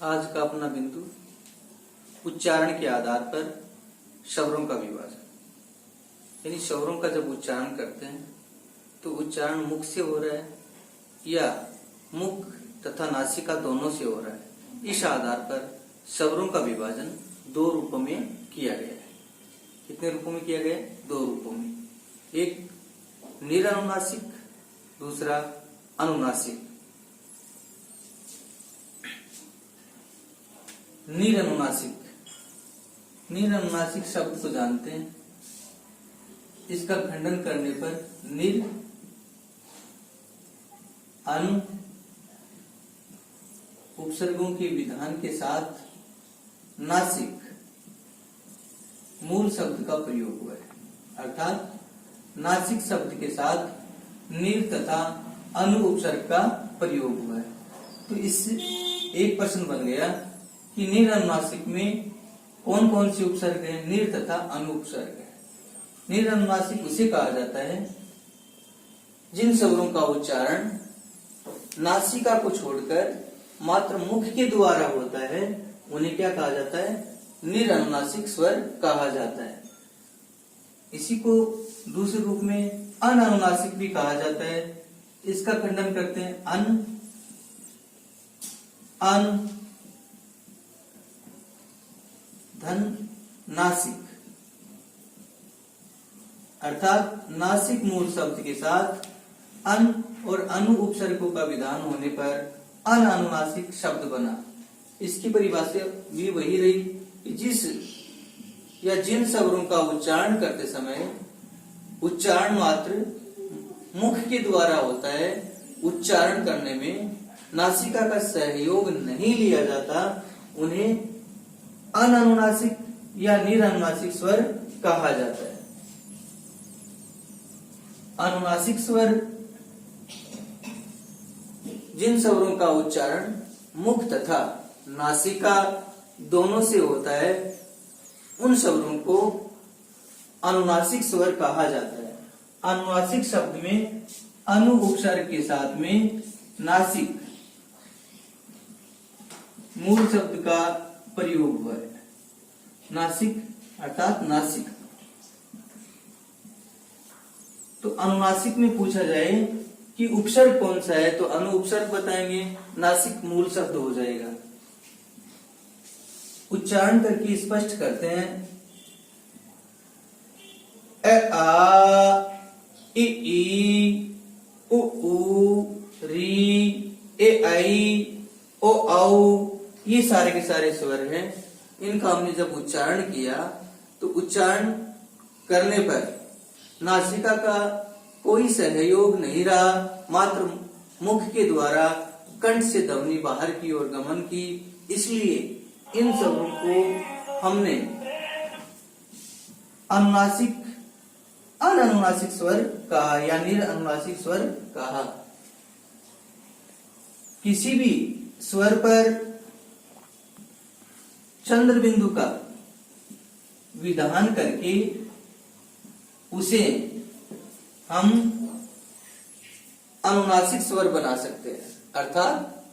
आज का अपना बिंदु उच्चारण के आधार पर स्वरों का विभाजन। यानी स्वरों का जब उच्चारण करते हैं तो उच्चारण मुख से हो रहा है या मुख तथा नासिका दोनों से हो रहा है। इस आधार पर स्वरों का विभाजन दो रूपों में किया गया है। कितने रूपों में किया गया है? दो रूपों में। एक निरनुनासिक, दूसरा अनुनासिक। निरनुनासिक, निरनुनासिक शब्द को जानते हैं। इसका खंडन करने पर निर अनु उपसर्गों के विधान के साथ नासिक मूल शब्द का प्रयोग हुआ है। अर्थात नासिक शब्द के साथ निर तथा अनु उपसर्ग का प्रयोग हुआ है। तो इससे एक प्रश्न बन गया कि निरनुनासिक में कौन कौन से उपसर्ग है? निर तथा अनु उपसर्ग है। निरनुनासिक उसे कहा जाता है जिन स्वरों का उच्चारण नासिका को छोड़कर मात्र मुख के द्वारा होता है, उन्हें क्या कहा जाता है? निरनुनासिक स्वर कहा जाता है। इसी को दूसरे रूप में अननुनासिक भी कहा जाता है। इसका खंडन करते हैं अन धन नासिक, अर्थात नासिक मूल शब्द के साथ अन और अनु उपसर्गों का विधान होने पर अननुनासिक शब्द बना। इसकी परिभाषा भी वही रही कि जिस या जिन स्वरों का उच्चारण करते समय उच्चारण मात्र मुख के द्वारा होता है, उच्चारण करने में नासिका का सहयोग नहीं लिया जाता, उन्हें अननुनासिक या निरनुनासिक स्वर कहा जाता है। अनुनासिक स्वर जिन स्वरों का उच्चारण मुख तथा नासिका दोनों से होता है, उन स्वरों को अनुनासिक स्वर कहा जाता है। अनुनासिक शब्द में अनु उपसर्ग के साथ में नासिक मूल शब्द का प्रयोग हुआ है। नासिक अर्थात नासिक। तो अनुनासिक में पूछा जाए कि उपसर्ग कौन सा है तो अनु उपसर्ग बताएंगे, नासिक मूल शब्द हो जाएगा। उच्चारण करके स्पष्ट करते हैं। अ आ इ ई उ ऊ री ए आई ओ औ, ये सारे के सारे स्वर हैं। इनका हमने जब उच्चारण किया तो उच्चारण करने पर नासिका का कोई सहयोग नहीं रहा, मात्र मुख के द्वारा कंठ से ध्वनि बाहर की ओर गमन की। इसलिए इन स्वरों को हमने अनुनासिक अननुनासिक स्वर कहा या निरनुनासिक स्वर कहा। किसी भी स्वर पर चंद्र बिंदु का विधान करके उसे हम अनुनासिक स्वर बना सकते हैं। अर्थात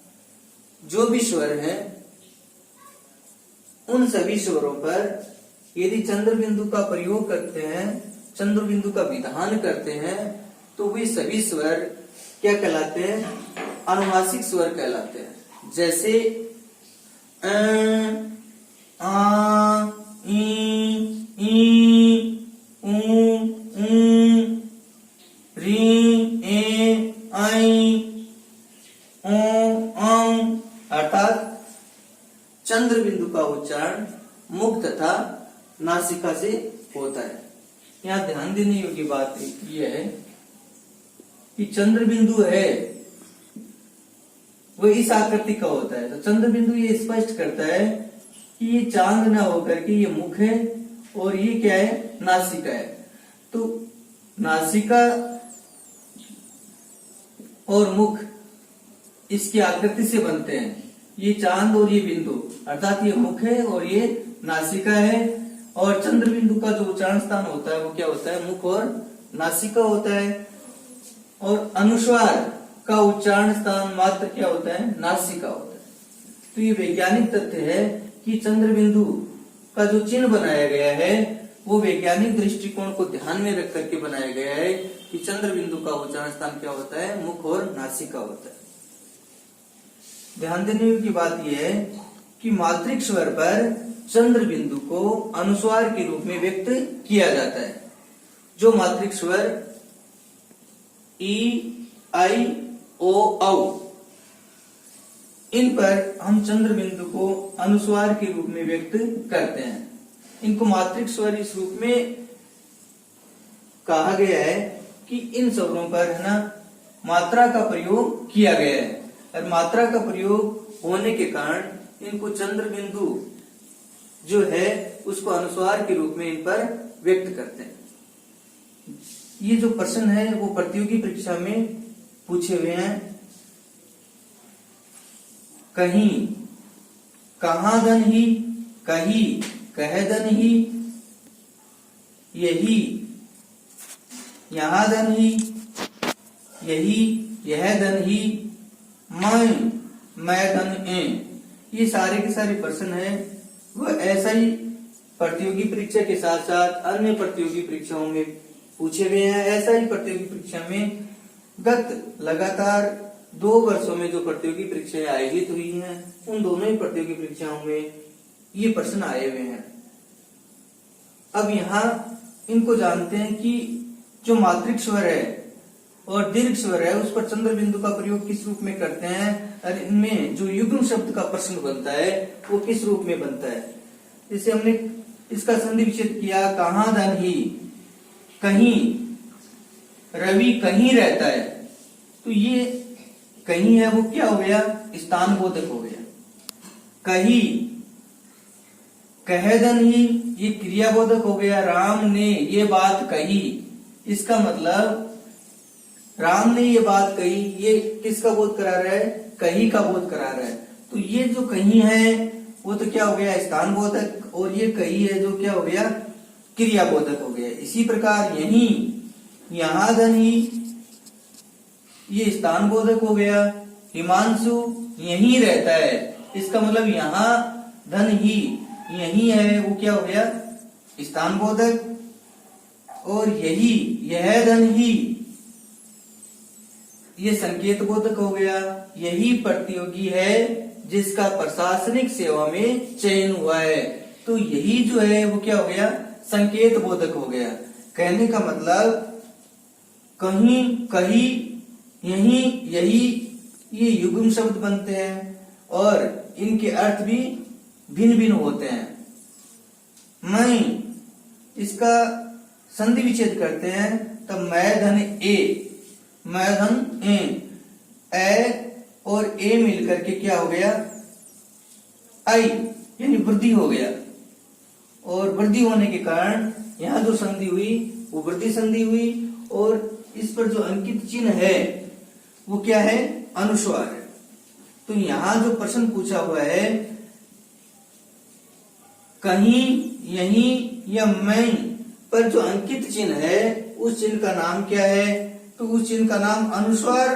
जो भी स्वर हैं उन सभी स्वरों पर यदि चंद्र बिंदु का प्रयोग करते हैं, चंद्र बिंदु का विधान करते हैं, तो वे सभी स्वर क्या कहलाते हैं? अनुनासिक स्वर कहलाते हैं। जैसे आ ई ऊ री ए आई ओ औ, अर्थात चंद्र बिंदु का उच्चारण मुख तथा नासिका से होता है। यहाँ ध्यान देने योग्य बात यह है कि चंद्र बिंदु है वो इस आकृति का होता है। तो चंद्र बिंदु ये स्पष्ट करता है कि ये चांद ना होकर के ये मुख है और ये क्या है? नासिका है। तो नासिका और मुख इसकी आकृति से बनते हैं। ये चांद और ये बिंदु, अर्थात ये मुख है और ये नासिका है। और चंद्र बिंदु का जो उच्चारण स्थान होता है वो क्या होता है? मुख और नासिका होता है। और अनुस्वार का उच्चारण स्थान मात्र क्या होता है? नासिका होता है। तो ये वैज्ञानिक तथ्य है कि चंद्र बिंदु का जो चिन्ह बनाया गया है वो वैज्ञानिक दृष्टिकोण को ध्यान में रख करके बनाया गया है कि चंद्र बिंदु का उच्चारण स्थान क्या होता है, मुख और नासिका होता है। ध्यान देने की बात यह है कि मात्रिक स्वर पर चंद्र बिंदु को अनुस्वार के रूप में व्यक्त किया जाता है। जो मात्रिक स्वर ई, आई, ओ, औ, इन पर हम चंद्र बिंदु को अनुस्वार के रूप में व्यक्त करते हैं। इनको मात्रिक स्वर इस रूप में कहा गया है कि इन स्वरों पर है ना मात्रा का प्रयोग किया गया है, और मात्रा का प्रयोग होने के कारण इनको चंद्र बिंदु जो है उसको अनुस्वार के रूप में इन पर व्यक्त करते हैं। ये जो प्रश्न है वो प्रतियोगी परीक्षा में पूछे हुए हैं। कहीं, कहां धन ही, कही, कह धन ही, यही, यहां धन ही, यही, यह धन ही, मैं धन ए, ये सारे के सारे प्रश्न है वो ऐसा ही प्रतियोगी परीक्षा के साथ साथ अन्य प्रतियोगी परीक्षाओं में पूछे हुए हैं। ऐसा ही प्रतियोगी परीक्षा में गत लगातार 2 वर्षों में जो प्रतियोगी परीक्षाएं आयोजित हुई हैं उन दोनों ही प्रतियोगी परीक्षाओं में ये प्रश्न आए हुए हैं। अब यहाँ इनको जानते हैं कि जो मात्रिक स्वर है और दीर्घ स्वर है उस पर चंद्र बिंदु का प्रयोग किस रूप में करते हैं, और इनमें जो युग्म शब्द का प्रश्न बनता है वो किस रूप में बनता है। जैसे हमने इसका संधि विच्छेद किया, कहां धन ही, कहीं, रवि कहीं रहता है, तो ये कहीं है वो क्या हो गया, स्थान बोधक हो गया। कही, कह धन ही, ये क्रिया बोधक हो गया। राम ने ये बात कही, इसका मतलब राम ने ये बात कही, ये किसका बोध करा रहा है, कही का बोध करा रहा है। तो ये जो कहीं है वो तो क्या हो गया, स्थान बोधक, और ये कही है जो क्या हो गया, क्रिया बोधक हो गया। इसी प्रकार यहीं, यहां धन ही, ये स्थान बोधक हो गया। हिमांशु यहीं रहता है, इसका मतलब यहां धन ही, यहीं है वो क्या हो गया, स्थान बोधक। और यही, यह धन ही, ये संकेत बोधक हो गया। यही प्रतियोगी है जिसका प्रशासनिक सेवा में चयन हुआ है, तो यही जो है वो क्या हो गया, संकेत बोधक हो गया। कहने का मतलब कहीं, कही, यहीं, यही, ये युग्म शब्द बनते हैं और इनके अर्थ भी भिन्न भिन्न होते हैं। मैं, इसका संधि विच्छेद करते हैं तब मैं धन ए, मैं धन ए और ए मिलकर के क्या हो गया, आई, यानी वृद्धि हो गया। और वृद्धि होने के कारण यहाँ जो संधि हुई वो वृद्धि संधि हुई, और इस पर जो अंकित चिन्ह है वो क्या है, अनुस्वार है। तो यहाँ जो प्रश्न पूछा हुआ है कहीं, यहीं या मैं पर जो अंकित चिन्ह है उस चिन्ह का नाम क्या है, तो उस चिन्ह का नाम अनुस्वार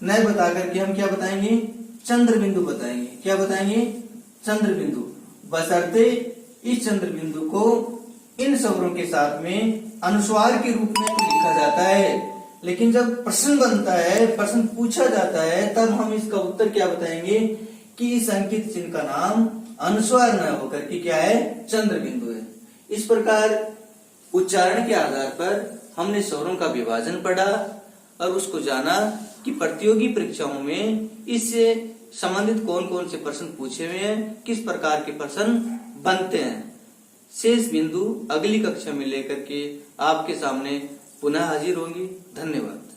न बता करके हम क्या बताएंगे, चंद्र बिंदु बताएंगे। क्या बताएंगे, चंद्र बिंदु। बशर्ते इस चंद्र बिंदु को इन स्वरों के साथ में अनुस्वार के रूप में लिखा जाता है, लेकिन जब प्रश्न बनता है, प्रश्न पूछा जाता है, तब हम इसका उत्तर क्या बताएंगे कि इस अंकित चिन्ह का नाम अनुस्वार न होकर के क्या है, चंद्र बिंदु है। इस प्रकार उच्चारण के आधार पर हमने स्वरों का विभाजन पढ़ा और उसको जाना कि प्रतियोगी परीक्षाओं में इससे संबंधित कौन कौन से प्रश्न पूछे हुए हैं, किस प्रकार के प्रश्न बनते हैं। शेष बिंदु अगली कक्षा में लेकर के आपके सामने पुनः हाजिर होंगी। धन्यवाद।